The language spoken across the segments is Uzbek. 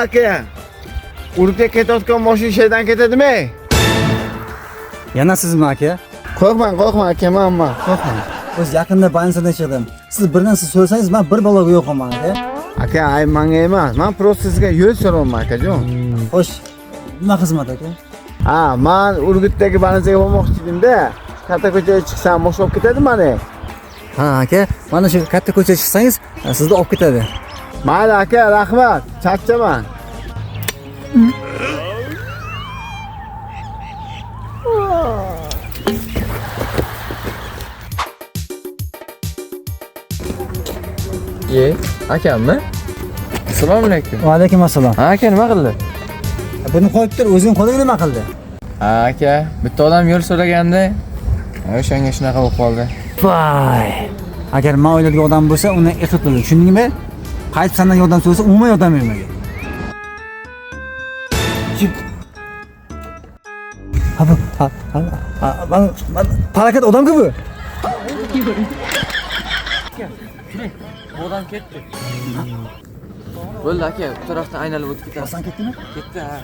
aka. Urug'ga ketayotgan mashina shaydan ketadimi? Yana sizmi aka? Qo'rqmang, aka, men. Qo'rqmang. O'z yaqinda bansadan chiqdim. Siz bir narsa so'rasangiz, men bir baloga yo'qman aka. Aka, ay menga emas. Men просто sizga yo'l so'rayman, akajon. Xo'sh, nima xizmat aka? Ha, men Urgutdagi bansaga bormoqchi edim-da. Katta ko'chaga chiqsam, mashina olib ketadi meni. Ha aka, mana shu katta ko'chaga chiqsangiz, sizni olib ketadi. Mayli aka, rahmat. Charchaman. Akammi? Assalomu alaykum. Va alaykum assalom. Ha aka, nima qildi? Buni qo'yib tur, o'zing qo'liga nima qildi? Ha aka, bitta odam yo'l so'raganda, o'shanga shunaqa bo'lib qoldi. Voy. Agar men o'ylaydigan odam bo'lsa, uni eqib qo'ydi. Tushundingmi? Qaytib sendan yordam so'rasa, umuman yordam bermagan. Harakat odam-ku bu. Bu odam ketdi. Bo'ldi aka, bu tarafdan aylanib o'tib ketadi. Sen ketdimi? Ketdi ha.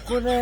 Qo'li.